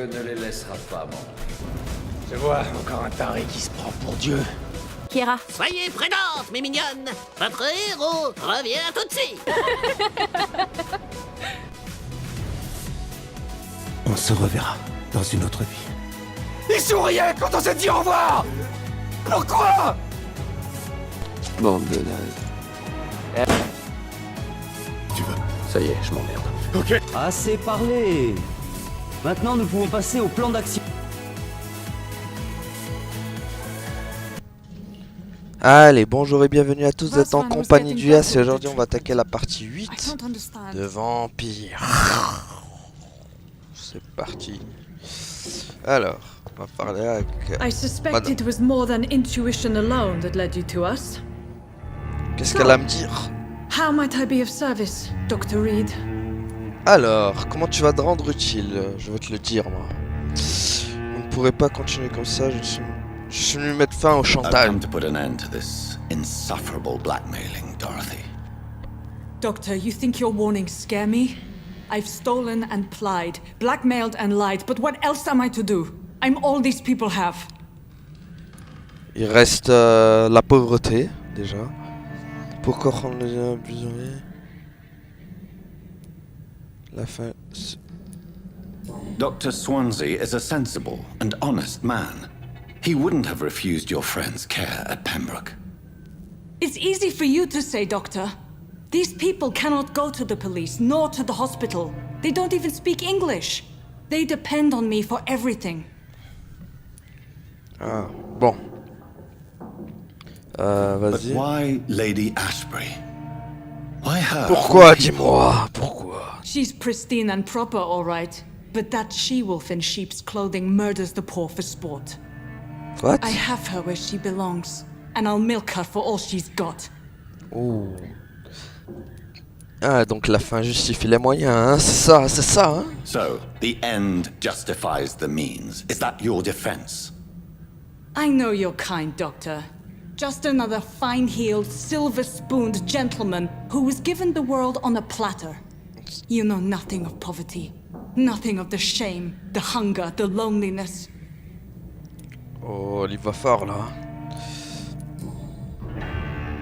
Dieu ne les laissera pas mourir. Je vois, encore un taré qui se prend pour Dieu. Kira. Soyez prudentes, mes mignonnes. Votre héros revient tout de suite. On se reverra dans une autre vie. Il souriait quand on s'est dit au revoir. Pourquoi? Bande de nazes. Tu veux? Ça y est, je m'emmerde. Ok. Assez parlé. Maintenant, nous pouvons passer au plan d'action. Allez, bonjour et bienvenue à tous, vous êtes en compagnie du S et aujourd'hui on va attaquer la partie 8 de Vampyr. C'est parti. Alors, on va parler avec... I suspect it was more than intuition alone that led you to us. Qu'est-ce qu'elle a à me dire? How might I be of service, Dr. Reed? Alors, comment tu vas te rendre utile? Je vais te le dire, moi. Vous ne pourrez pas continuer comme ça, je suis venu mettre fin au chantage. I've come to put an end to this insufferable blackmailing, Dorothy. Doctor, you think your warnings scare me? I've stolen and plied, blackmailed and lied, but what else am I to do? I'm all these people have. Il reste la pauvreté, déjà. Pourquoi rendre les prisonniers? La fin... Dr. Swansea is a sensible and honest man. He wouldn't have refused your friend's care at Pembroke. It's easy for you to say, Doctor. These people cannot go to the police, nor to the hospital. They don't even speak English. They depend on me for everything. Ah, bon. But Vas-y. why Lady Ashbury? Why her? Pourquoi, dis-moi? Pourquoi? She's pristine and proper, all right. But that she-wolf in sheep's clothing murders the poor for sport. What? I have her where she belongs, and I'll milk her for all she's got. Oh. Ah, donc la fin justifie les moyens, hein? C'est ça, hein? So, the end justifies the means. Is that your defense? I know you're kind, Doctor. Just another fine-heeled, silver-spooned gentleman who was given the world on a platter. You know nothing of poverty. Nothing of the shame, the hunger, the loneliness. Oh, il va fort, là.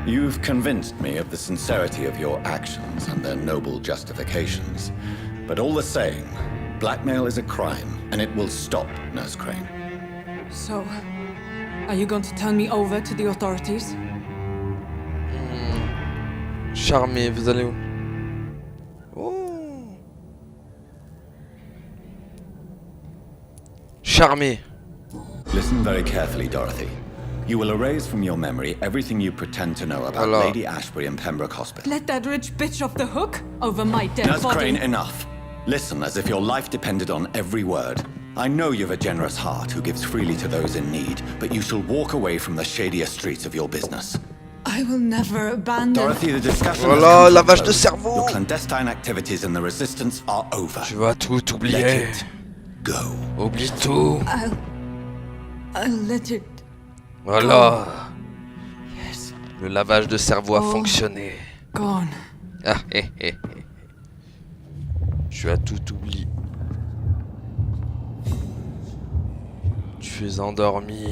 You've convinced me of the sincerity of your actions and their noble justifications. But all the same, blackmail is a crime, and it will stop, Nurse Crane. So, are you going to turn me over to the authorities? Charmé, vous allez où? Oh. Charmé. Listen very carefully, Dorothy. You will erase from your memory everything you pretend to know about Alors. Lady Ashbury and Pembroke Hospital. Let that rich bitch off the hook over my dead Nurse body. Crane, enough. Listen as if your life depended on every word. I know you've a generous heart who gives freely to those in need, but you shall walk away from the shadier streets of your business. I will never abandon. Dorothy, the discussion Voilà, has come to a lavage de close. cerveau. Your clandestine activities in the resistance are over. Tu vas tout Let oublier. it go. Oublie tout. I'll let it. Voilà. Yes, Le lavage de cerveau a Oh. fonctionné. gone. Ah, Tu as tout oublié. Tu es endormi.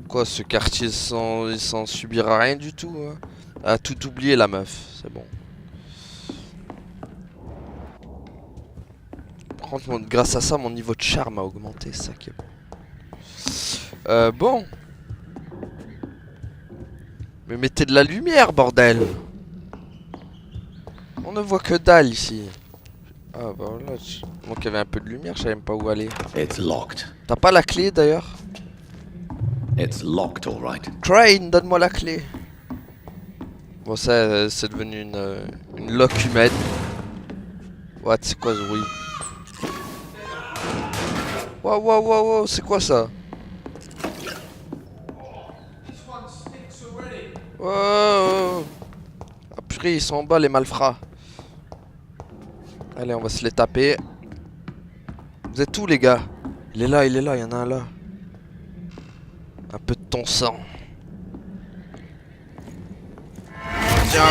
Quoi, ce quartier il s'en subira rien du tout, hein. A tout oublié la meuf, c'est bon. Par contre, grâce à ça, mon niveau de charme a augmenté, ça qui est bon. Bon. Mais mettez de la lumière, bordel. On ne voit que dalle ici. Ah bah voilà, moi qu'il y avait un peu de lumière, je savais même pas où aller. It's locked. T'as pas la clé d'ailleurs? It's locked, all right. Crane, donne-moi la clé. Bon, ça, c'est devenu une lock humaine. What, c'est quoi ce bruit? Wow, c'est quoi ça? Wow. Ah purée, ils sont en bas les malfrats. Allez, on va se les taper. Vous êtes où les gars? Il est là, il y en a un là. Un peu de ton sang. Tiens.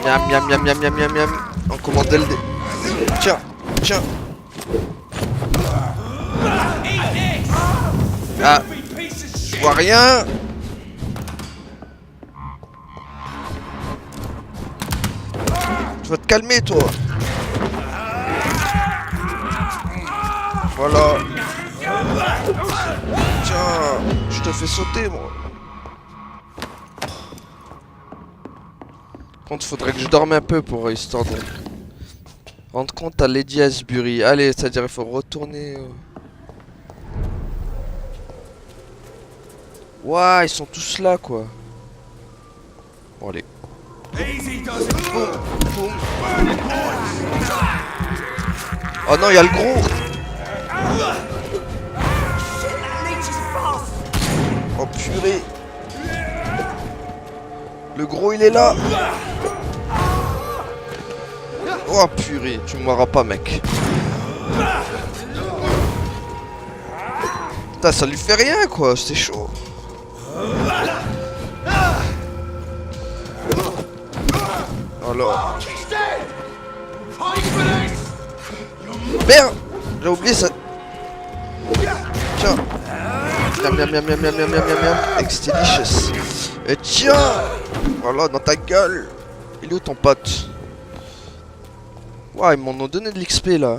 Miam, miam, miam, miam, miam, miam, miam. On commande le dé. Tiens, tiens. Ah, je vois rien. Tu vas te calmer, toi. Voilà. Tiens, je te fais sauter, moi. Par contre, faudrait que je dorme un peu pour histoire de rendre compte à Lady Asbury. Allez, c'est-à-dire il faut retourner. Ouah, ils sont tous là, quoi. Bon, allez. Boum, boum. Oh non, il y a le gros. Oh purée. Le gros, il est là. Oh purée, tu me mourras pas, mec. Putain, ça lui fait rien, quoi. C'est chaud. Alors. Merde. J'ai oublié ça. Tiens. Miam miam miam miam miam miam miam miam. Extilicious. Et tiens. Voilà, dans ta gueule. Il est où ton pote? Ouah, ils m'en ont donné de l'XP là.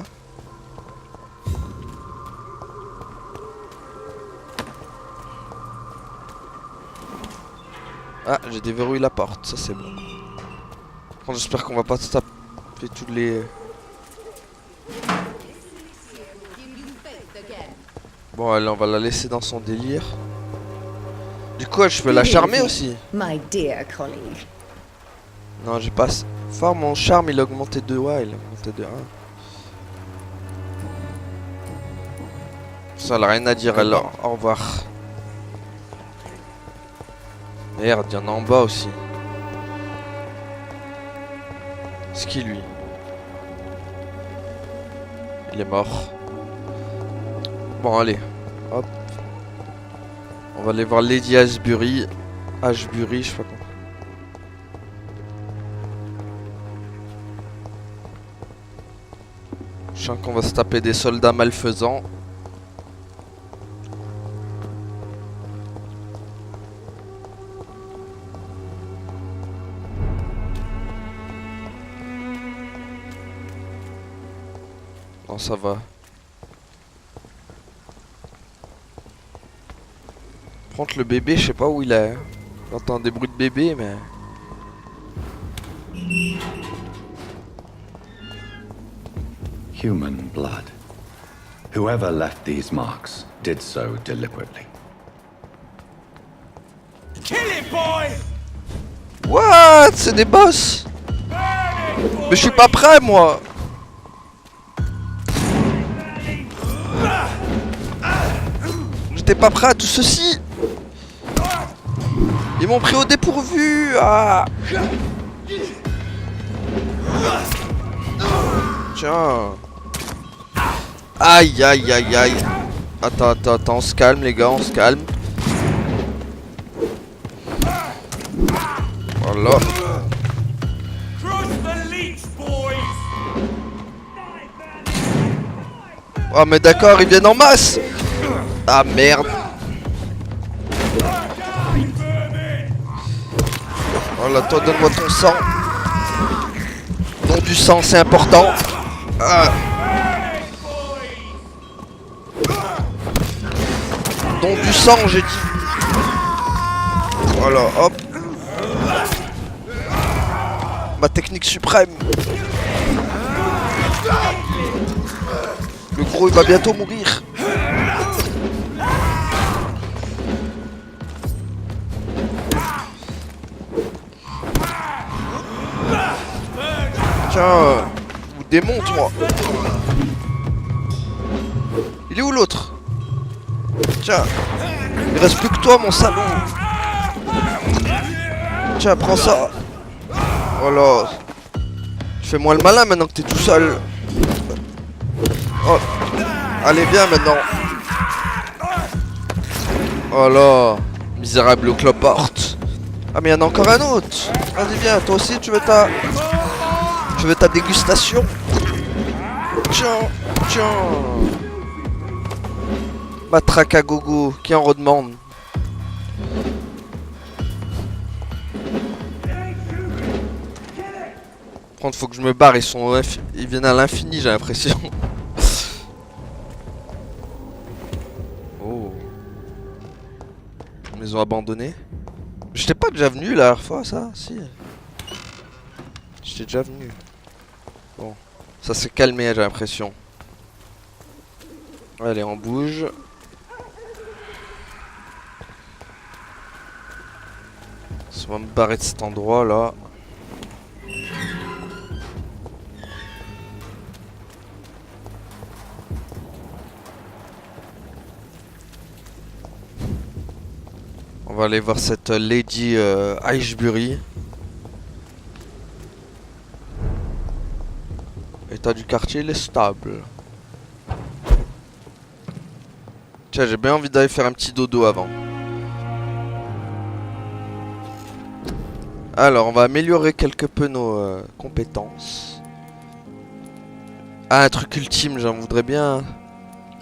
Ah, j'ai déverrouillé la porte, ça c'est bon. Bon, j'espère qu'on va pas se taper tous les... Bon, allez, on va la laisser dans son délire. Du coup, je peux la charmer aussi. My dear colleague. Non, j'ai pas... Fort, mon charme, il a augmenté de... Ouais, il a augmenté de 1. Ça, elle a rien à dire, alors. Au revoir. Merde, il y en a en bas aussi. C'est qui, lui? Il est mort. Bon, allez. Hop. On va aller voir Lady Asbury. Ashbury, je sais pas comment. Je sens qu'on va se taper des soldats malfaisants. Non, ça va. Par contre, le bébé, je sais pas où il est. J'entends des bruits de bébé, mais... Human blood. Whoever left these marks did so deliberately. Kill it, boy! What? C'est des boss? Mais je suis pas prêt, moi. J'étais pas prêt à tout ceci. Ils m'ont pris au dépourvu. Ah. Tiens. Aïe aïe aïe aïe. Attends, attends, attends, on se calme les gars, on se calme. Voilà. Oh mais d'accord, ils viennent en masse. Ah merde. Voilà, toi donne-moi ton sang. Don du sang, c'est important. Ah. Don du sang, j'ai dit. Voilà, hop. Ma technique suprême. Le gros, il va bientôt mourir. Tiens, vous démonte moi. Il est où l'autre? Tiens, il reste plus que toi mon salaud. Tiens, prends ça. Voilà. Fais-moi le malin maintenant que t'es tout seul. Oh. Allez, viens maintenant. Voilà. Misérable cloporte. Ah mais il y en a encore un autre. Vas-y viens, toi aussi tu veux ta... Tu veux ta dégustation? Tiens, tiens. Matraque à gogo, qui en redemande? Par contre faut que je me barre, ils viennent à l'infini j'ai l'impression. Oh. Maison abandonnée. J'étais pas déjà venu la dernière fois ça? Si. J'étais déjà venu. Bon. Ça s'est calmé j'ai l'impression. Allez on bouge. On va me barrer de cet endroit là. On va aller voir cette Lady Ashbury. État du quartier, il est stable. Tiens, j'ai bien envie d'aller faire un petit dodo avant. Alors, on va améliorer quelque peu nos compétences. Ah, un truc ultime, j'en voudrais bien.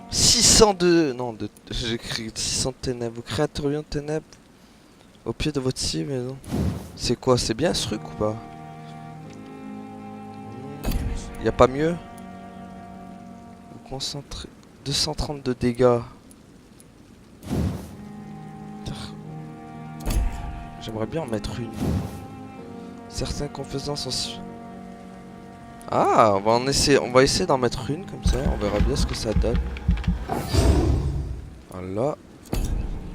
602... Non, j'ai écrit 600 ténèbres. Vous créez un tourbillon de ténèbres au pied de votre cible, mais non. C'est quoi? C'est bien ce truc ou pas? Y a pas mieux? Vous concentrez... 232 dégâts. J'aimerais bien en mettre une. Certains confessants sont... Ah, on va essayer d'en mettre une comme ça, on verra bien ce que ça donne. Voilà.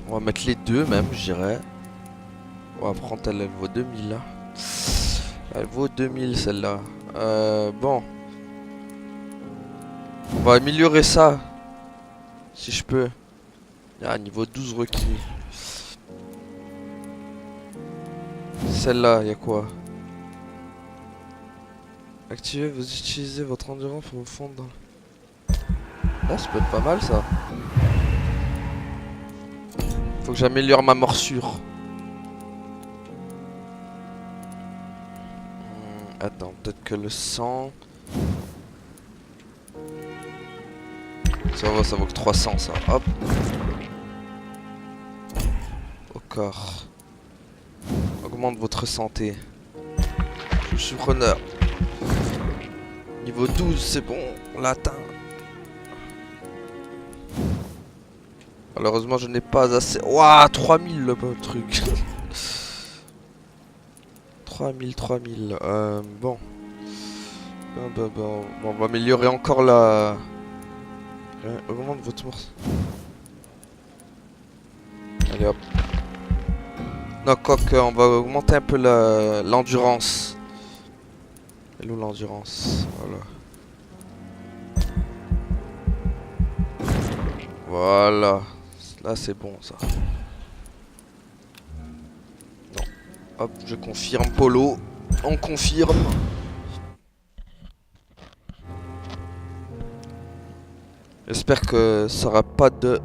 On va mettre les deux même, je dirais. On va prendre elle vaut 2000 là. Elle vaut 2000 celle-là. Bon. On va améliorer ça. Si je peux. Ah, niveau 12 requis. Celle-là, il y a quoi? Activez, vous utilisez votre endurance pour vous fondre dans... Là, ça peut être pas mal ça. Faut que j'améliore ma morsure. Attends, peut-être que le sang... Ça vaut que 300 ça. Hop. Au corps. Augmente votre santé. Je suis preneur. Niveau 12, c'est bon, on l'a atteint. Malheureusement, je n'ai pas assez. Ouah, 3000 le truc. 3000. Bon. Bon. On va améliorer encore la. Augmente votre morse. Allez hop. Non, quoique, on va augmenter un peu l'endurance. Elle est où l'endurance? Voilà. Là, c'est bon, ça. Non. Hop, je confirme, Polo. On confirme. J'espère que ça aura pas de...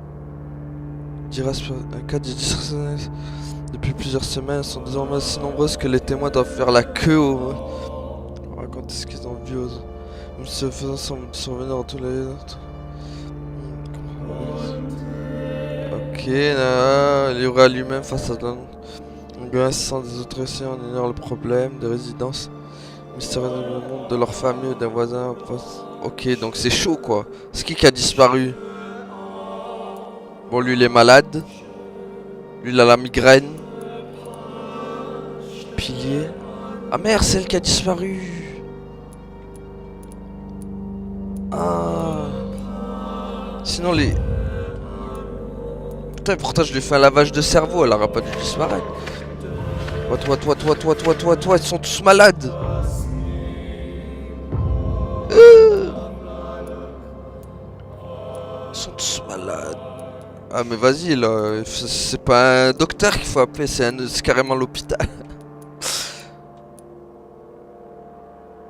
Un cas de disrespect. Depuis plusieurs semaines, sont désormais si nombreuses que les témoins doivent faire la queue au... Raconter ce qu'ils ont vu aux... Même se faisant survenir en tous les... Ok, il y aura lui-même face à l'angoisse sans des autres récits, on ignore le problème de résidence mystérieux dans le monde de leur famille ou d'un voisin. Ok, donc c'est chaud quoi. C'est qui a disparu? Bon, lui il est malade. Lui il a la migraine. Pilier. Ah merde, c'est elle qui a disparu. Ah. Sinon les... Putain, pourtant je lui ai fait un lavage de cerveau, elle aura pas dû disparaître. Toi, ils sont tous malades. Ils sont tous malades. Ah mais vas-y là, c'est pas un docteur qu'il faut appeler, c'est carrément l'hôpital.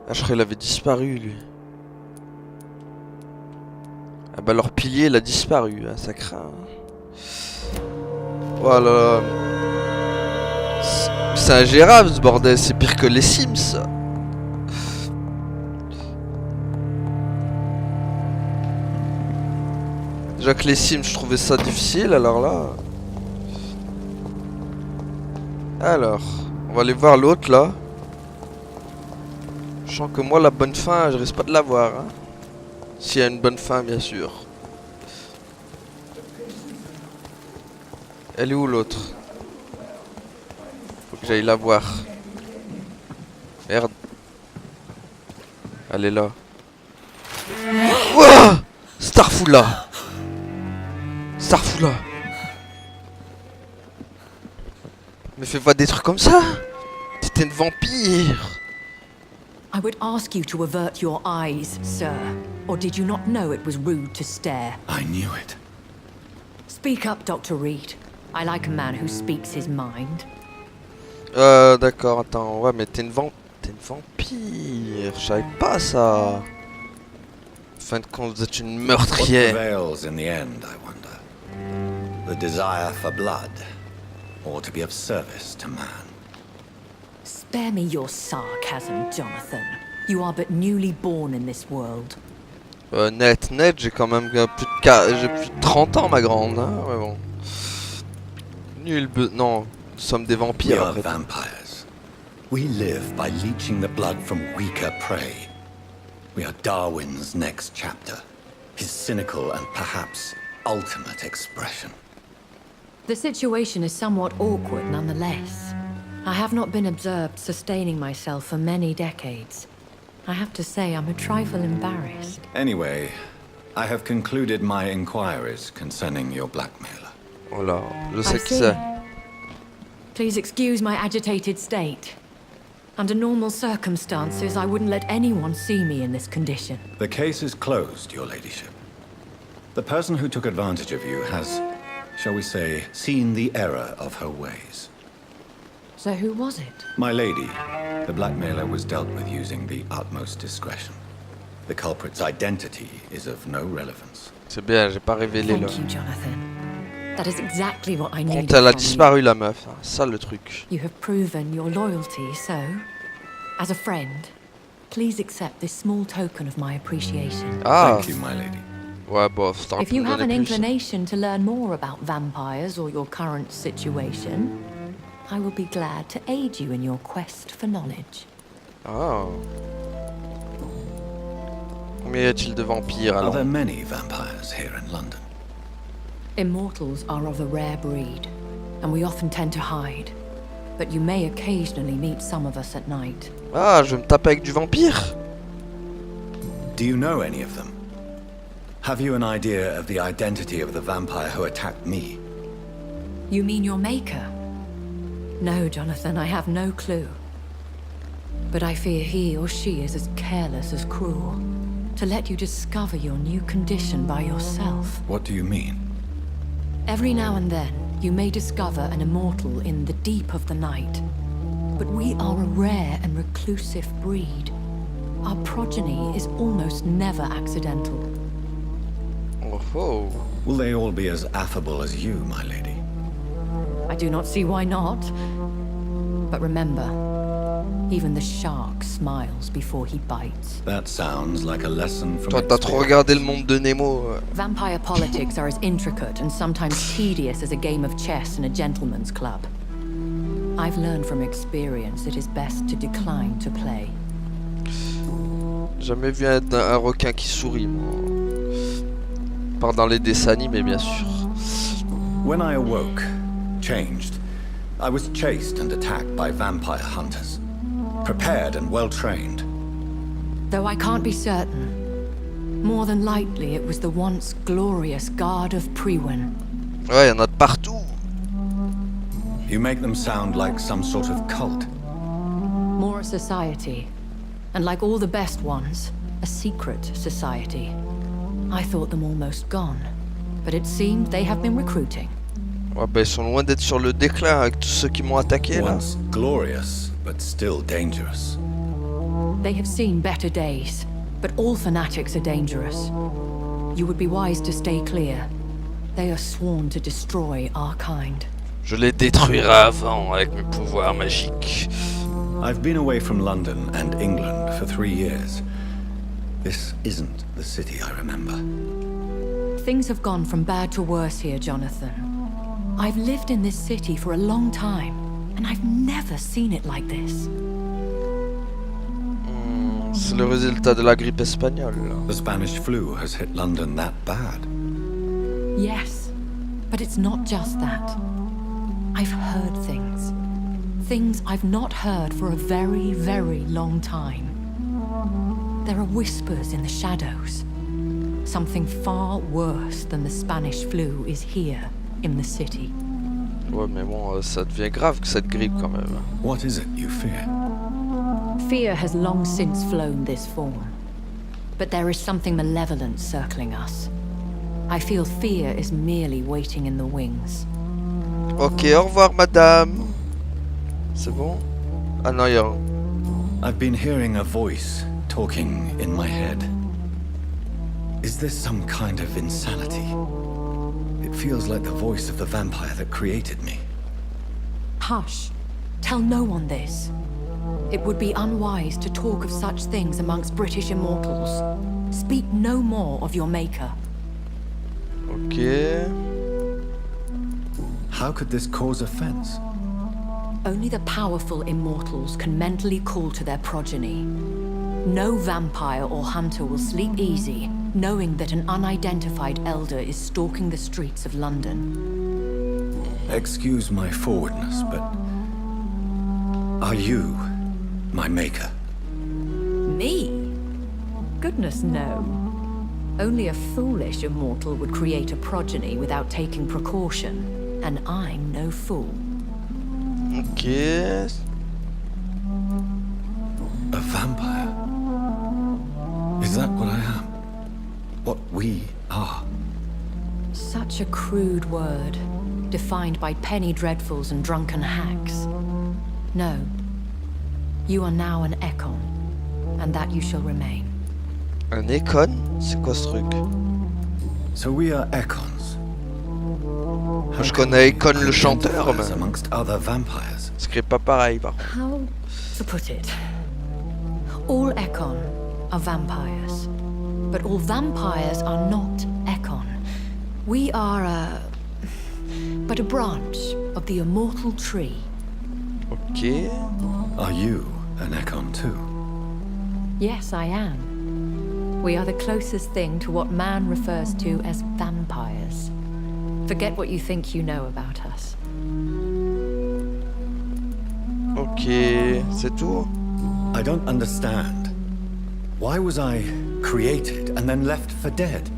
Ah, je croyais qu'il avait disparu lui. Ah bah leur pilier il a disparu, hein, ça craint. Hein. Voilà. c'est ingérable ce bordel, c'est pire que les Sims. Déjà que les Sims, je trouvais ça difficile, alors là... Alors, on va aller voir l'autre là. Je sens que moi, la bonne fin, je risque pas de l'avoir. Hein. S'il y a une bonne fin, bien sûr. Elle est où l'autre? Faut que j'aille la voir. Merde. Elle est là. Wouah! Starfoula! Starfoula! Mais fais pas des trucs comme ça! T'étais une vampire! I would ask you to avert your eyes, sir. Or did you not know it was rude to stare? I knew it. Speak up, Dr. Reed. I like a man who speaks his mind. D'accord, attends, ouais, mais t'es une vampire, je savais pas ça. En fin de compte, vous êtes une What meurtrière. prevails in the end, I wonder? The desire for blood, or to be of service to man? Spare me your sarcasm, Jonathan. You are but newly born in this world. Net, j'ai quand même j'ai plus de 30 ans, ma grande, hein, ouais, bon. Non, nous sommes des We vampires, are après. vampires. We live by leeching the blood from weaker prey. We are Darwin's next chapter, his cynical and perhaps ultimate expression. The situation is somewhat awkward nonetheless. I have not been observed sustaining myself for many decades. I have to say I'm a trifle embarrassed. Anyway, I have concluded my inquiries concerning your blackmailer. Oh là, je I sais qui see. c'est. Please excuse my agitated state. Under normal circumstances, I wouldn't let anyone see me in this condition. The case is closed, your ladyship. The person who took advantage of you has, shall we say, seen the error of her ways. So who was it? My lady, the blackmailer was dealt with using the utmost discretion. The culprit's identity is of no relevance. C'est bien, j'ai pas révélé là. Thank you, Jonathan. That is exactly what I Quand needed elle a from you. disparu, la meuf, hein, ça le truc. You have proven your loyalty, so, as a friend, please accept this small token of my appreciation. Ah, Thank you, my lady. ouais, bof, t'aurais If pu you me have an donner plus. inclination to learn more about vampires or your current situation, I will be glad to aid you in your quest for knowledge. Ah. Combien y a-t-il de vampires Are alors? there many vampires here in London? Immortals are of a rare breed, and we often tend to hide. But you may occasionally meet some of us at night. Ah, je vais me taper avec du vampire. Do you know any of them? Have you an idea of the identity of the vampire who attacked me? You mean your maker? No, Jonathan, I have no clue. But I fear he or she is as careless as cruel. To let you discover your new condition by yourself. What do you mean? Every now and then, you may discover an immortal in the deep of the night. But we are a rare and reclusive breed. Our progeny is almost never accidental. Oh, oh. Will they all be as affable as you, my lady? I do not see why not. But remember, even the shark smiles before he bites. That sounds like a lesson from Toi, t'as trop regardé le monde de Nemo. Vampire politics are as intricate and sometimes tedious as a game of chess in a gentleman's club. I've learned from experience it is best to decline to play. Jamais vu un requin qui sourit, moi. Part dans les dessins animés, bien sûr. When I awoke, changed, I was chased and attacked by vampire hunters. Prepared and well-trained. Though I can't be certain, more than likely it was the once glorious Guard of Priwen. Ouais, y en a de partout. You make them sound like some sort of cult. More a society, and like all the best ones, a secret society. I thought them almost gone, but it seemed they have been recruiting. Ouais, bah ils sont loin d'être sur le déclin avec tous ceux qui m'ont attaqué là. Once glorious, but still dangerous. They have seen better days, but all fanatics are dangerous. You would be wise to stay clear. They are sworn to destroy our kind. Je les détruirai avant avec mes pouvoirs magiques. I've been away from London and England for 3 years. This isn't the city I remember. Things have gone from bad to worse here, Jonathan. I've lived in this city for a long time, and I've never seen it like this. C'est le résultat de la grippe espagnole. The Spanish flu has hit London that bad. Yes, but it's not just that. I've heard things. Things I've not heard for a very, very long time. There are whispers in the shadows. Something far worse than the Spanish flu is here in the city. Ouais, mais bon, ça devient grave que cette grippe quand même. What is it you fear? Fear has long since flown this form. But there is something malevolent circling us. I feel fear is merely waiting in the wings. Ok, au revoir madame. C'est bon? Ah non, y'a... I've been hearing a voice talking in my head. Is this some kind of insanity? It feels like the voice of the vampire that created me. Hush. Tell no one this. It would be unwise to talk of such things amongst British immortals. Speak no more of your maker. Ok... How could this cause offense? Only the powerful immortals can mentally call to their progeny. No vampire or hunter will sleep easy, knowing that an unidentified elder is stalking the streets of London. Excuse my forwardness, but... Are you my maker? Me? Goodness, no. Only a foolish immortal would create a progeny without taking precaution, and I'm no fool. Ok... A vampire? Is that what I am? What we are? Such a crude word, defined by penny dreadfuls and drunken hacks. No. You are now an Ekon, and that you shall remain. Un Ekon? C'est quoi ce truc? So we are Ekons. Moi, je connais Ekon le chanteur, mais... Amongst other vampires. C'est pas pareil par contre. How to put it? All Ekon are vampires, but all vampires are not Ekon. We are but a branch of the immortal tree. Ok... Are you an Ekon too? Yes, I am. We are the closest thing to what man refers to as vampires. Forget what you think you know about us. Ok... C'est tout? I don't understand. Why was I created and then left for dead?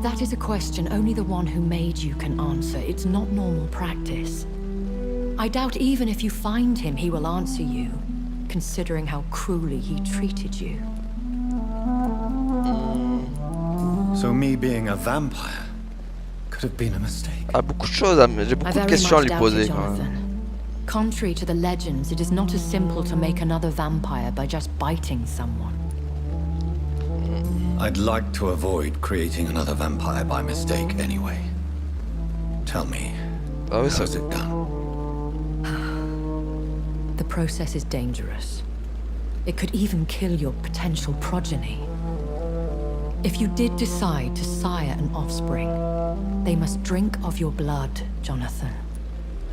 That is a question only the one who made you can answer. It's not normal practice. I doubt even if you find him, he will answer you, considering how cruelly he treated you. So me being a vampire could have been a mistake. Ah, beaucoup de choses, j'ai beaucoup de questions à lui poser. Contrary to the legends, it is not as simple to make another vampire by just biting someone. I'd like to avoid creating another vampire by mistake anyway. Tell me, Ah oui, how's it done? The process is dangerous. It could even kill your potential progeny. If you did decide to sire an offspring, they must drink of your blood, Jonathan.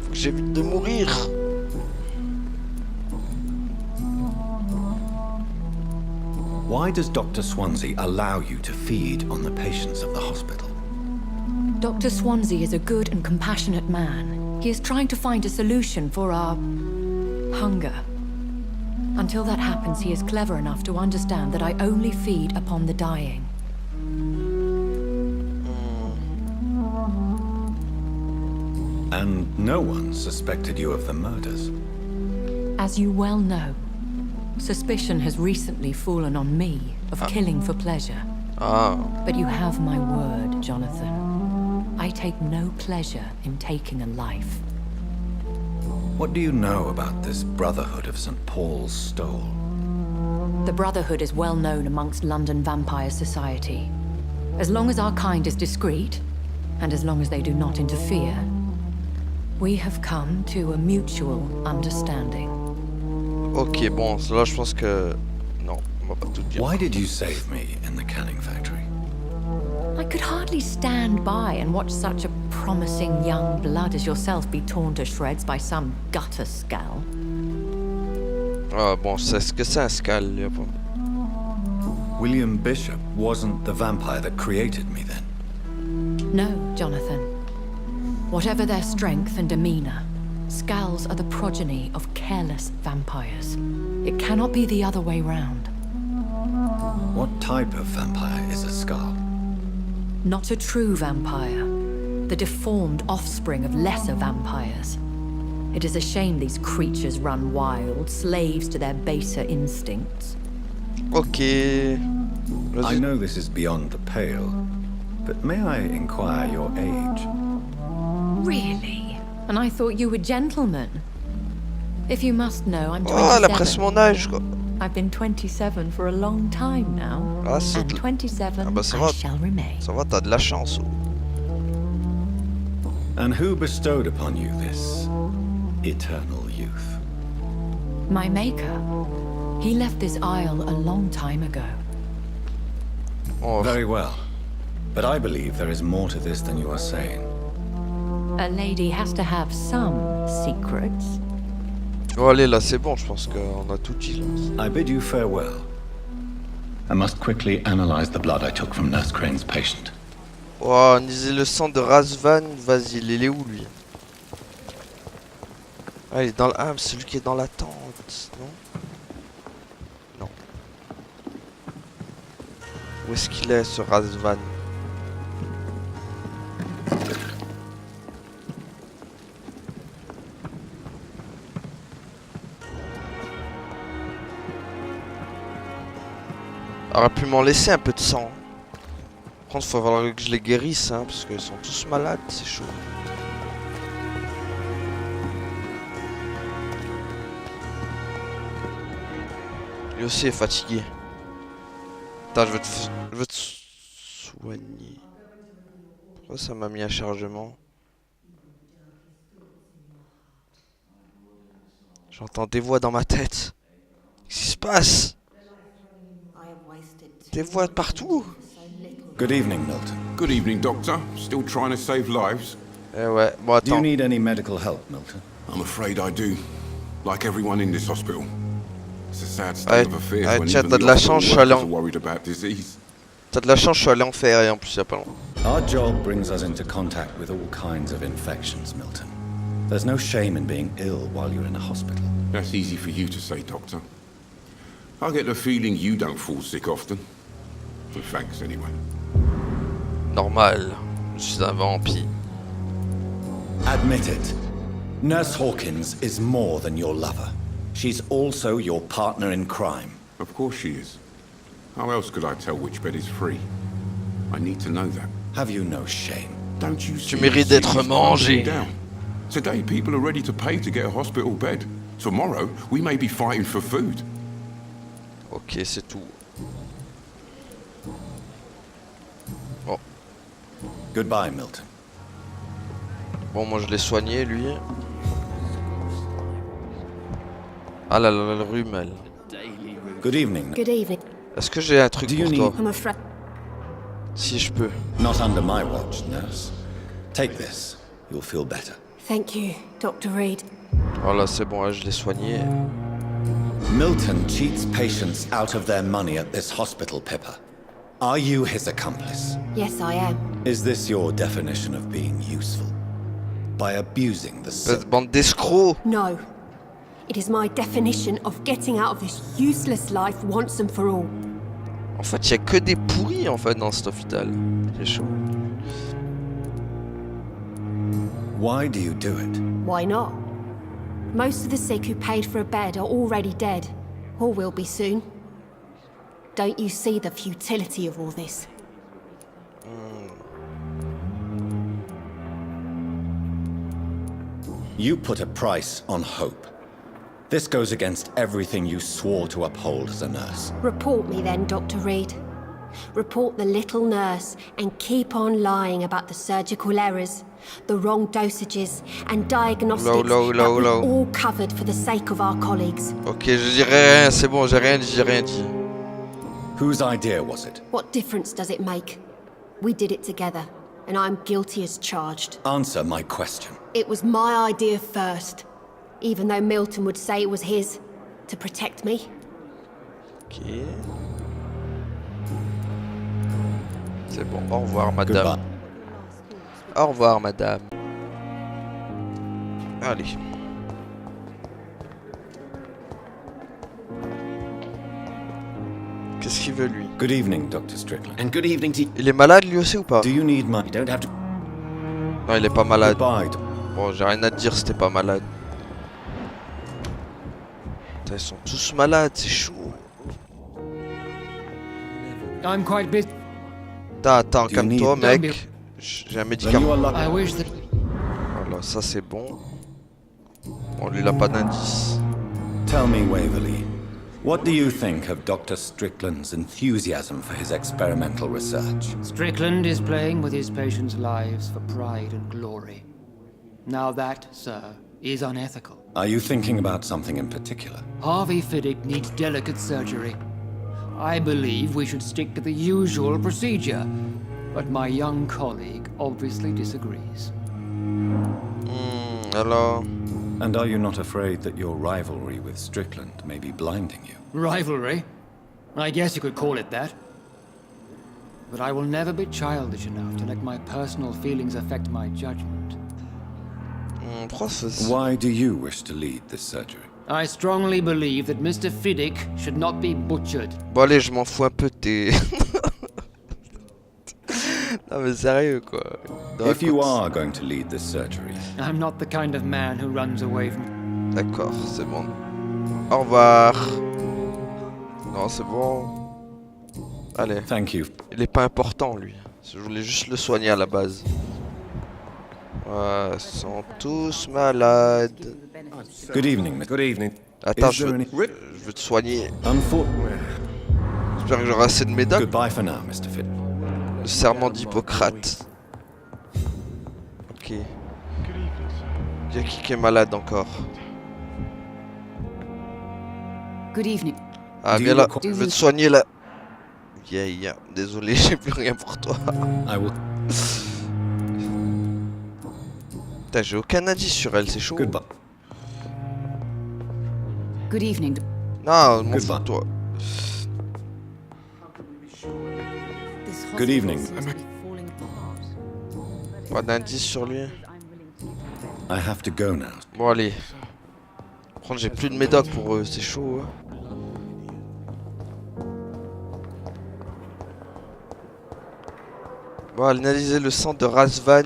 Faut que j'évite de mourir. Why does Dr. Swansea allow you to feed on the patients of the hospital? Dr. Swansea is a good and compassionate man. He is trying to find a solution for our hunger. Until that happens, he is clever enough to understand that I only feed upon the dying. And no one suspected you of the murders. As you well know, suspicion has recently fallen on me of killing for pleasure. Ah... But you have my word, Jonathan. I take no pleasure in taking a life. What do you know about this Brotherhood of St. Paul's Stole? The Brotherhood is well known amongst London vampire society. As long as our kind is discreet, and as long as they do not interfere, We have come to a mutual understanding. Ok, bon, là je pense que... Non, on va pas tout dire. Why did you save me in the canning factory? I could hardly stand by and watch such a promising young blood as yourself be torn to shreds by some gutter scowl. Ah bon, c'est ce que c'est un scal. William Bishop wasn't the vampire that created me then. No, Jonathan. Whatever their strength and demeanor, Scowls are the progeny of careless vampires. It cannot be the other way round. What type of vampire is a Skull? Not a true vampire. The deformed offspring of lesser vampires. It is a shame these creatures run wild, slaves to their baser instincts. Ok. I know this is beyond the pale, but may I inquire your age? Really? And I thought you were gentlemen. If you must know, I'm 27. Oh, elle a presque mon âge, quoi. I've been 27 for a long time now. Ah, c'est And 27 Ah bah ça I va. shall remain. Ça va, t'as de la chance. Oh. And who bestowed upon you this eternal youth? My maker. He left this isle a long time ago. Oh. Very well. But I believe there is more to this than you are saying. A lady has to have some secrets. Oh, allez, là, c'est bon, je pense qu'on a tout dit, là. I bid you farewell. I must quickly analyze the blood I took from Nurse Crane's patient. Oh, lisez le sang de Razvan. Vas-y, il est où, lui? Ah, il est dans la... Ah, celui qui est dans la tente, non? Non. Où est-ce qu'il est, ce Razvan? Aurait pu m'en laisser un peu de sang. Par contre, il va falloir que je les guérisse, hein, parce qu'ils sont tous malades, c'est chaud. Lui aussi est fatigué. Attends, je veux te soigner. Pourquoi ça m'a mis un chargement? J'entends des voix dans ma tête. Qu'est-ce qui se passe? Des voix partout. Good evening, Milton. Good evening, Doctor. Still trying to save lives? Eh ouais, bon Do you attends. need any medical help, Milton? I'm afraid I do. Like everyone in this hospital. It's a sad state of affairs when tiens, even t'as the de la hospital chance, je suis allé workers en... are worried about disease. T'as de la chance, je suis allé en faire et en plus il y a pas longtemps. Our job brings us into contact with all kinds of infections, Milton. There's no shame in being ill while you're in a hospital. That's easy for you to say, Doctor. I get the feeling you don't fall sick often. But thanks anyway. Normal, je suis un vampire. Admit it. Nurse Hawkins is more than your lover. She's also your partner in crime. Of course she is. How else could I tell which bed is free? I need to know that. Have you no shame? Don't you see? Tu mérites d'être cities mangé. closing down? Today people are ready to pay to get a hospital bed. Tomorrow we may be fighting for food. Ok, c'est tout. Oh. Goodbye, Milton. Bon, moi je l'ai soigné, lui. Ah là là, le rhume, elle. Good evening. Good evening. Est-ce que j'ai un truc Do you pour toi? I'm afraid. Si je peux. Not under my watch, nurse. Take this. You'll feel better. Thank you, Dr. Reed. Oh là, c'est bon, là, je l'ai soigné. Milton cheats patients out of their money at this hospital, Pippa. Are you his accomplice? Yes, I am. Is this your definition of being useful? By abusing the sick? Cette bande d'escrocs. No. It is my definition of getting out of this useless life once and for all. En fait, il y a que des pourris en fait dans cet hôpital. C'est chaud. Why do you do it? Why not? Most of the sick who paid for a bed are already dead, or will be soon. Don't you see the futility of all this? You put a price on hope. This goes against everything you swore to uphold as a nurse. Report me then, Dr. Reed. report the little nurse, and keep on lying about the surgical errors, the wrong dosages, and diagnostics that we've all covered for the sake of our colleagues. Ok, je dirai rien, c'est bon, j'ai rien dit. Whose idea was it? What difference does it make? We did it together, and I'm guilty as charged. Answer my question. It was my idea first, even though Milton would say it was his, to protect me. Ok. C'est bon, au revoir madame. Goodbye. Au revoir madame. Allez. Qu'est-ce qu'il veut lui? Good evening, Dr. Strickland. And good evening to you. Il est malade lui aussi ou pas? Do you need my... You don't have to. Non, il est pas malade. Goodbye. Bon, j'ai rien à te dire si t'es pas malade. Putain, ils sont tous malades, c'est chaud. I'm quite busy. Attends, Do you calme-toi, need- mec. J'ai un Then you médicament. are lucky. I wish that. Voilà, ça c'est bon. Bon, lui, il a pas d'indice. Tell me, Waverly, what do you think of Dr. Strickland's enthusiasm for his experimental research? Strickland is playing with his patients' lives for pride and glory. Now that, sir, is unethical. Are you thinking about something in particular? Harvey Fiddick needs delicate surgery. I believe we should stick to the usual procedure, but my young colleague obviously disagrees. Alors... And are you not afraid that your rivalry with Strickland may be blinding you? Rivalry? I guess you could call it that. But I will never be childish enough to let my personal feelings affect my judgment. Pourquoi ça... Why do you wish to lead this surgery? I strongly believe that Mr. Fiddick should not be butchered. Bon allez, je m'en fous un peu de tes... Non mais sérieux quoi. If you are going to lead this surgery... I'm not the kind of man who runs away from... D'accord, c'est bon. Au revoir. Non, c'est bon. Allez. Thank you. Il est pas important lui. Je voulais juste le soigner à la base. Ouais, ils sont tous malades. Good evening, Mr. Good evening. Attends, Is je there veux te soigner. J'espère que j'aurai assez de médocs. Goodbye for now, Mr. Fitt. Le serment d'Hippocrate. Ok. Y'a qui est malade encore? Good evening. Ah, Do viens you là, reco- je veux te soigner là. Vieille, désolé, j'ai plus rien pour toi. I will... Putain, j'ai aucun indice sur elle, c'est chaud. Goodbye. Good evening. Non, m'en Goodbye. fous de toi. Good evening. Pas d'indice sur lui. I have to go now. Bon, allez. Par contre, j'ai plus de médocs pour eux, c'est chaud. Hein. Bon, analyser le sang de Razvan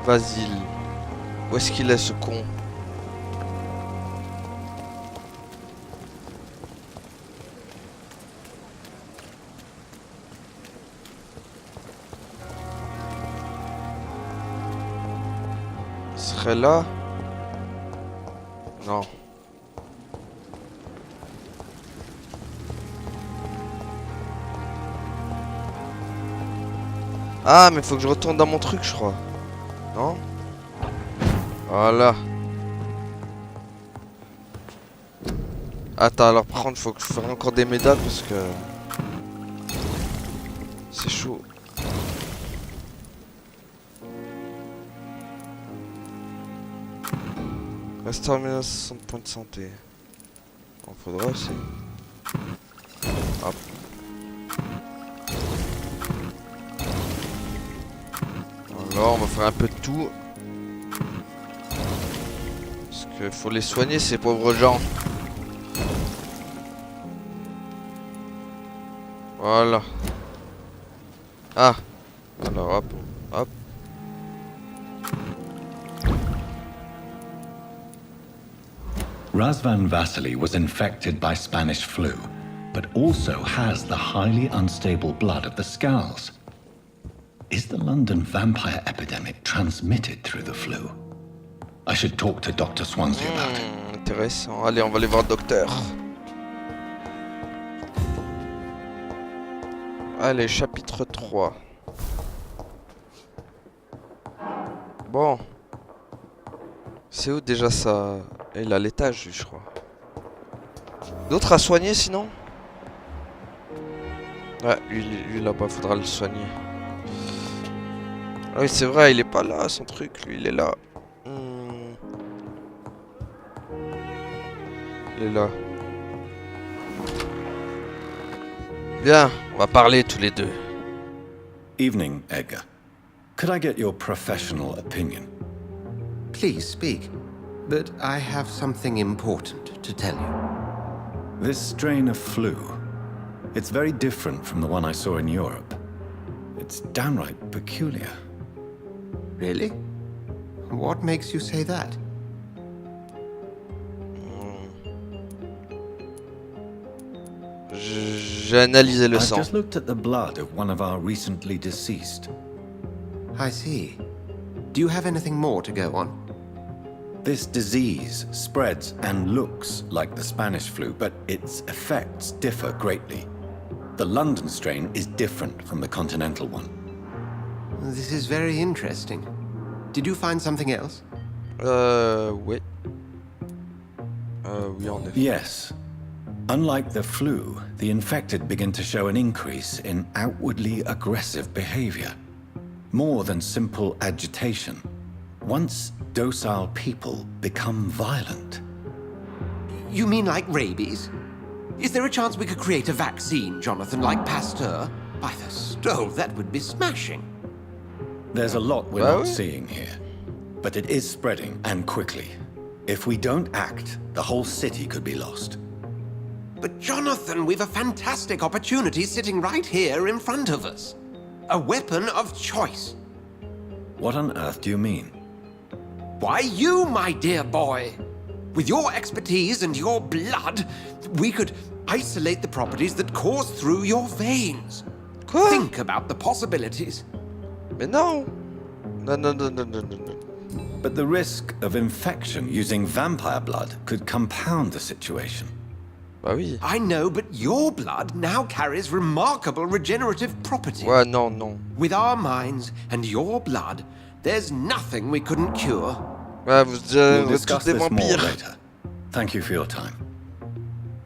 Vasil. Où est-ce qu'il est ce con? Il serait là? Non. Ah, mais faut que je retourne dans mon truc, je crois. Non? Voilà. Attends, alors par contre, faut que je fasse encore des médailles parce que... C'est chaud. Restaure 60 points de santé. On faudra aussi. Hop. Alors, on va faire un peu de tout. Parce qu'il faut les soigner, ces pauvres gens. Voilà. Ah. Alors, hop. Hop. Razvan Vasily was infected by Spanish flu, but also has the highly unstable blood of the Scows. Is the London vampire epidemic transmitted through the flu? I should talk to Dr. Swansea about it. Intéressant. Allez, on va aller voir le docteur. Allez, chapitre 3. Bon. C'est où déjà ça? Il a l'étage, lui, je crois. D'autres à soigner sinon? Ouais, lui là-bas, faudra le soigner. Ah oui, c'est vrai, il est pas là, son truc, lui, il est là. Il est là. Bien, on va parler tous les deux. Evening, Edgar. Could I get your professional opinion? Please speak, but I have something important to tell you. This strain of flu, it's very different from the one I saw in Europe. It's downright peculiar. Really? What makes you say that? J'ai analysé le I sang. just looked at the blood of one of our recently deceased. I see. Do you have anything more to go on? This disease spreads and looks like the Spanish flu, but its effects differ greatly. The London strain is different from the continental one. This is very interesting. Did you find something else? Oui. Oui, en effet. Yes. Unlike the flu, the infected begin to show an increase in outwardly aggressive behavior. More than simple agitation. Once docile people become violent. You mean like rabies? Is there a chance we could create a vaccine, Jonathan, like Pasteur? By the stove, that would be smashing. There's a lot we're not seeing here. But it is spreading, and quickly. If we don't act, the whole city could be lost. But Jonathan, we've a fantastic opportunity sitting right here in front of us. A weapon of choice. What on earth do you mean? Why, you, my dear boy. With your expertise and your blood, we could isolate the properties that course through your veins. Quoi? Think about the possibilities. Mais non! Non, non, non, non, non, non. But the risk of infection using vampire blood could compound the situation. Bah oui. I know, but your blood now carries remarkable regenerative properties. Ouais, non, non. With our minds and your blood, there's nothing we couldn't cure. Ouais, vous We'll êtes tous discuss des this more vampires. later. Thank you for your time.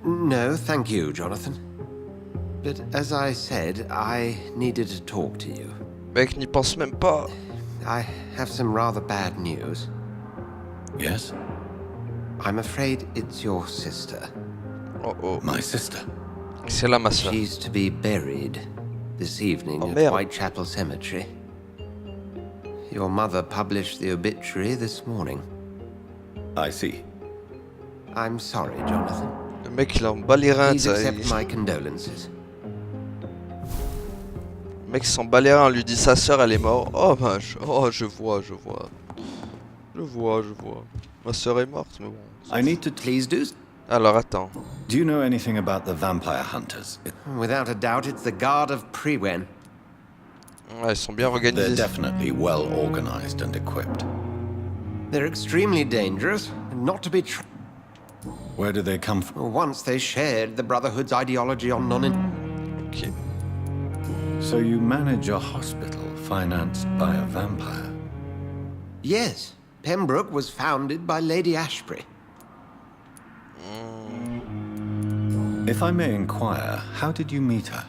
No, thank you, Jonathan. But as I said, I needed to talk to you. Mec, n'y pense même pas. I have some rather bad news. Yes? I'm afraid it's your sister. Oh oh. My sister. C'est là ma soeur. She's to be buried this evening at merde. Whitechapel Cemetery. Your mother published the obituary this morning. I see. I'm sorry, Jonathan. Le mec, il en bat les reins. Please ça, accept il- my condolences. Le mec s'en bat les reins, on lui dit sa soeur elle est morte. Oh ben, je vois. Je vois. Ma soeur est morte, mais bon. I need to... Please do. Alors attends. Do you know anything about the vampire hunters? Without a doubt, it's the Guard of Prewen. Ouais, ils sont bien They're organisés. definitely well organized and equipped. They're extremely dangerous, and not to be Where do they come from? Once they shared the Brotherhood's ideology on Ok. So you manage a hospital financed by a vampire? Yes, Pembroke was founded by Lady Ashbury. If I may inquire, how did you meet her?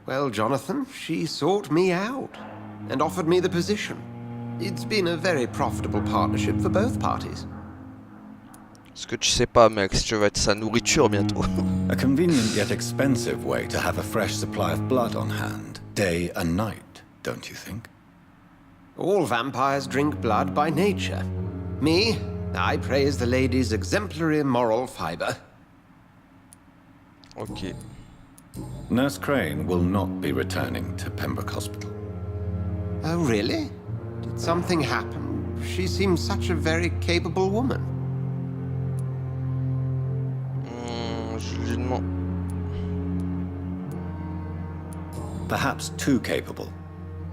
Well, Jonathan, she sought me out and offered me the position. It's been a very profitable partnership for both parties. Ce que tu sais pas, mec, si tu vas être sa nourriture bientôt. A convenient yet expensive way to have a fresh supply of blood on hand, day and night, don't you think? All vampires drink blood by nature. Me, I praise the lady's exemplary moral fiber. Ok. Nurse Crane will not be returning to Pembroke Hospital. Oh, really? Did something happen? She seems such a very capable woman. Je lui demande. Perhaps too capable.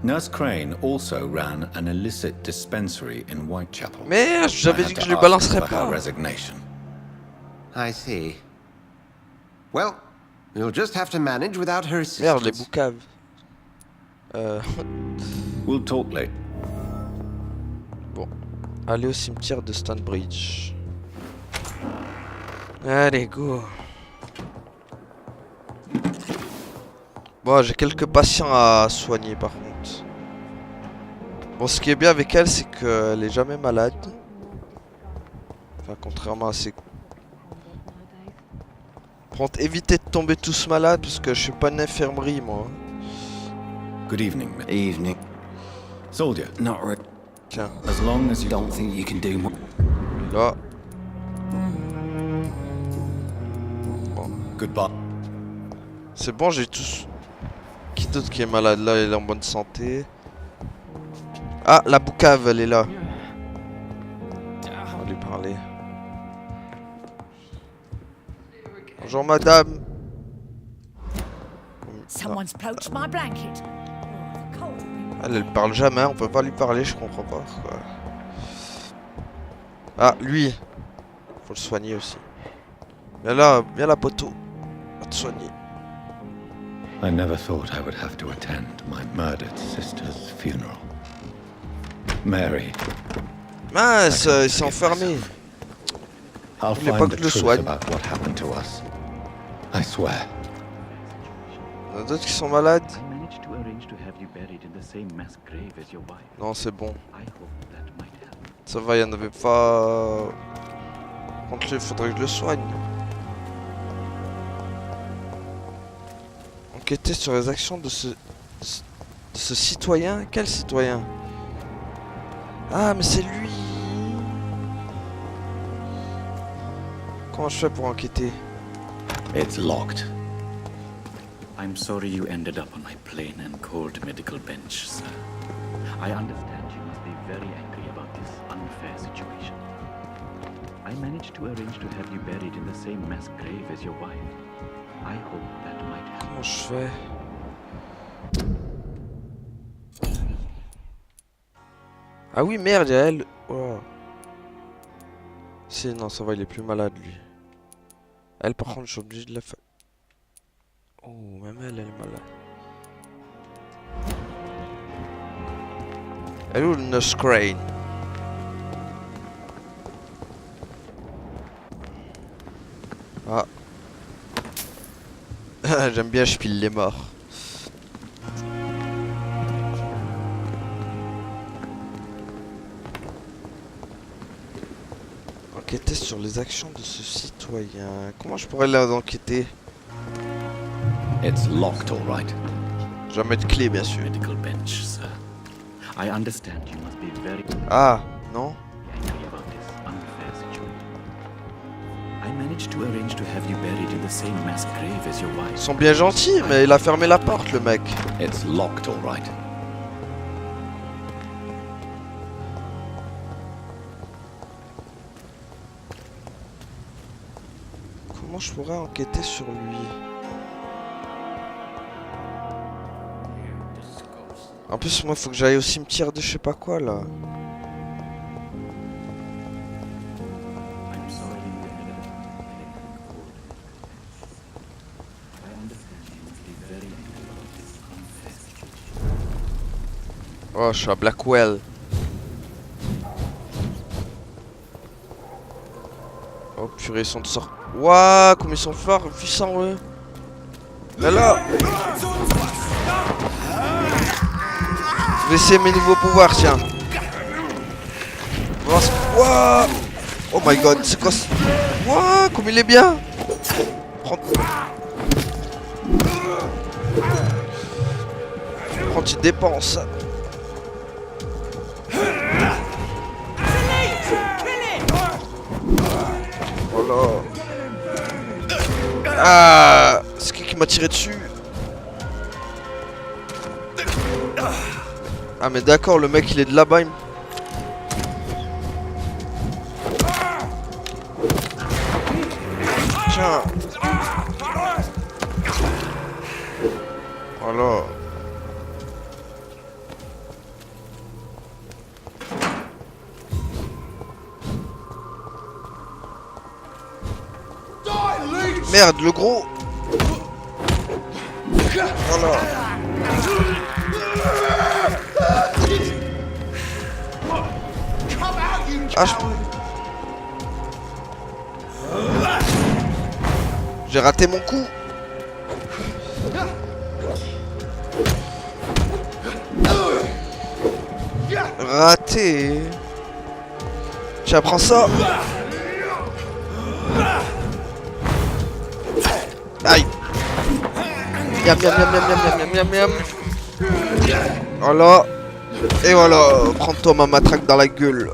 Nurse Crane also ran an illicit dispensary in Whitechapel. Merde, j'avais dit que je lui balancerais pas. Resignation. I see. Well, You'll just have to manage without her assistance. Merde, les boucaves. We'll talk later. Bon. Aller au cimetière de Stonebridge. Allez, go. Bon, j'ai quelques patients à soigner par contre. Bon, ce qui est bien avec elle, c'est qu'elle est jamais malade. Enfin, contrairement à ses... Par contre, évitez de tomber tous malades parce que je suis pas une infirmerie, moi. Good evening. Evening. Soldier. Not really. Tiens. As long as you don't think you can do more. Là. Bon. Goodbye. C'est bon, j'ai tous... Qui d'autre qui est malade là? Elle est en bonne santé. Ah, la boucave, elle est là. On va lui parler. Bonjour madame. Someone's poached my blanket. Elle parle jamais, on peut pas lui parler, je comprends pas quoi. Ah, lui. Faut le soigner aussi. Viens là, viens là, poteau. Va te soigner. I never thought I would have to attend my murdered sister's funeral. Mary. Mince, il s'est enfermé. I'll Je voulais pas find que the je le truth soigne. about what happened to us. I swear. Il y en a d'autres qui sont malades. I managed to arrange to have you buried in the same mass grave as your wife. Non, c'est bon. I hope that might help. Ça va, il n'y en avait pas... Contre lui, il faudrait que je le soigne. Enquêter sur les actions de ce citoyen. Quel citoyen? Ah, mais c'est lui. Comment je fais pour enquêter? It's locked. I'm sorry you ended up on my plain and cold medical bench, sir. I understand you must be very angry about this unfair situation. I managed to arrange to have you buried in the same mass grave as your wife. I hope that might help. Comment je fais? Ah oui, merde, il y a elle. Oh. Si, non, ça va, il est plus malade, lui. Elle, par contre, je suis obligé de la faire. Oh, même elle, elle est malade. Elle est où le nose crane? Ah. J'aime bien, je pile les morts. Enquêter sur les actions de ce citoyen. Comment je pourrais l'enquêter? It's locked, all right. Jamais de clé, bien sûr. Medical bench, sir. I understand you must be very Ah, non? angry about this unfair situation. I managed to arrange to have you buried in the same mass grave as your wife. Ils sont bien gentils, mais il a fermé la porte, le mec. It's locked, all right. Comment je pourrais enquêter sur lui? En plus, moi, faut que j'aille au cimetière de je sais pas quoi, là. I'm sorry you ended up on my plain and cold medical bench. I understand you must be very angry about this unfair situation. Oh, je suis à Blackwell. Oh purée, ils sont de sort. Waouh, comme ils sont forts, puissants, eux. Mais là, je vais essayer mes nouveaux pouvoirs, tiens. Waouh. Oh my god, c'est quoi ça? Waouh, comme il est bien. Prends, tu dépenses. Oh là. Ah, c'est qui m'a tiré dessus? Ah mais d'accord, le mec il est de là-bas. Tiens. Voilà. Merde, le gros. Voilà. Ah, j'ai raté mon coup. Raté. Tiens, prends ça. Aïe. Miam miam miam miam miam miam miam miam. Voilà. Et voilà. Prends-toi ma matraque dans la gueule.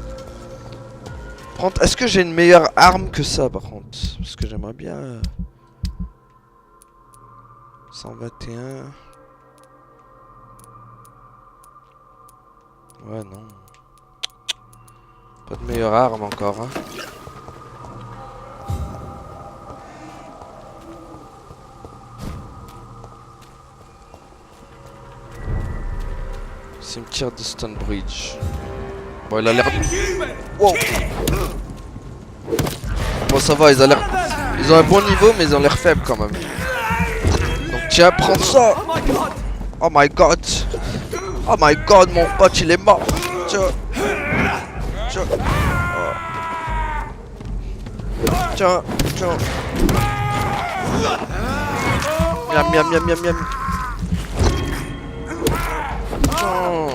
Est-ce que j'ai une meilleure arme que ça par contre? Parce que j'aimerais bien... 121... Ouais non. Pas de meilleure arme encore hein. Cimetière de Stonebridge. Bon il a l'air... Wow. Bon ça va, ils ont un bon niveau mais ils ont l'air faibles quand même. Donc tiens, prends ça. Oh my god. Oh my god, mon pote il est mort. Tiens. Tiens. Oh. Tiens, tiens. Miam miam miam miam miam. Oh.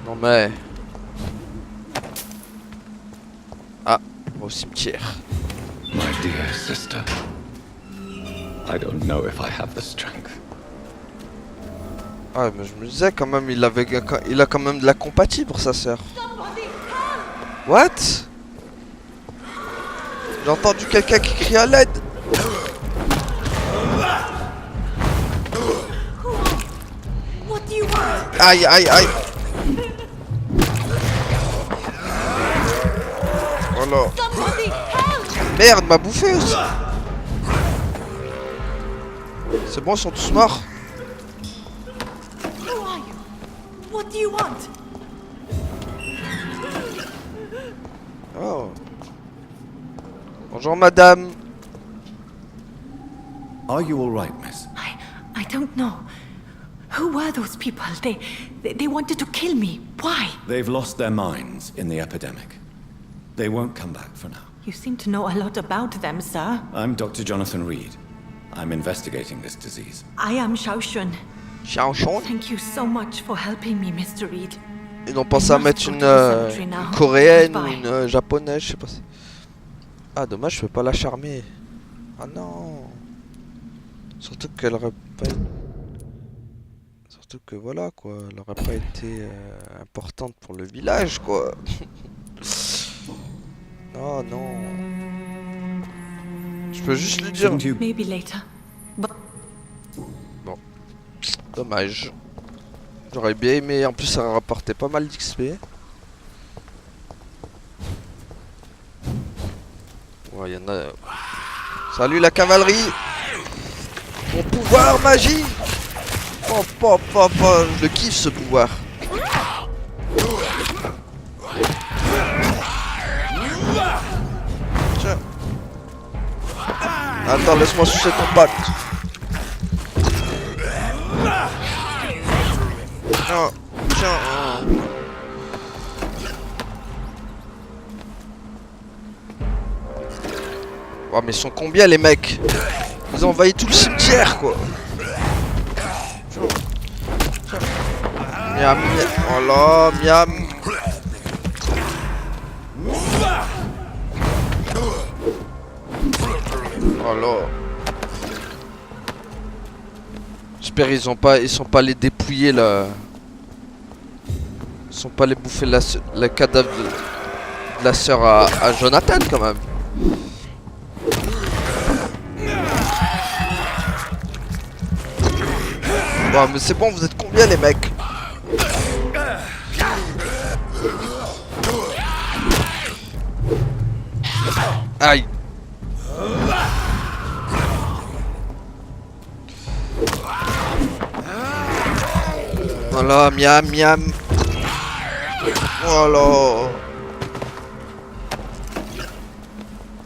Non mais... Ah, au cimetière. My dear sister, I don't know if I have the strength. Ah mais je me disais quand même, il a quand même de la compatie pour sa sœur. What? J'ai entendu quelqu'un qui crie à l'aide. Aïe aïe aïe. Voilà. Merde, m'a bouffé aussi. C'est bon, ils sont tous morts. What do you want? Oh. Bonjour madame. Are you all right, miss? I don't know. Who were those people? They wanted to kill me. Why? They've lost their minds in the epidemic. They won't come back for now. You seem to know a lot about them, sir. I'm Dr. Jonathan Reed. I'm investigating this disease. I am Xiaoshun. Xiaoshun? Thank you so much for helping me, Mr. Reed. Ils ont pensé à mettre une coréenne ou une japonaise, je sais pas. Ah dommage, je peux pas la charmer. Ah non. Surtout qu'elle aurait pas... Surtout que voilà quoi, elle aurait pas été importante pour le village quoi. Oh non. Je peux juste lui dire... Maybe later. But... Bon. Dommage. J'aurais bien aimé, en plus ça a rapporté pas mal d'XP. Ouais, y'en a... Salut la cavalerie. Mon pouvoir magie. Oh, je le kiffe ce pouvoir. Tiens. Attends, laisse-moi sucer ton pote. Tiens, tiens. Oh mais ils sont combien les mecs? Ils ont envahi tout le cimetière quoi. Miam, miam. Oh là, miam. Oh là. J'espère ils sont pas allés dépouiller la... Ils sont pas allés bouffer la cadavre de la sœur à Jonathan quand même. Bon mais c'est bon, vous êtes combien les mecs? Aïe. Voilà, miam miam. Voilà.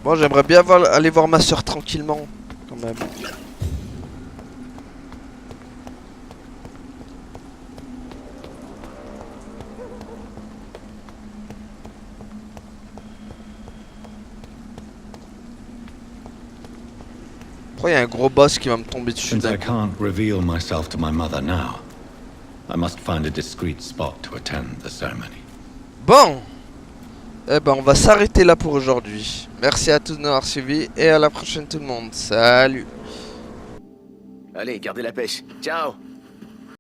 Bon, j'aimerais bien aller voir ma soeur tranquillement, quand même. Pourquoi il y a un gros boss qui va me tomber dessus Since d'un I coup? can't reveal myself to my mother now, I must find a discreet spot to attend the ceremony. Bon, eh ben on va s'arrêter là pour aujourd'hui. Merci à tous de nous avoir suivis et à la prochaine tout le monde. Salut. Allez, gardez la pêche. Ciao.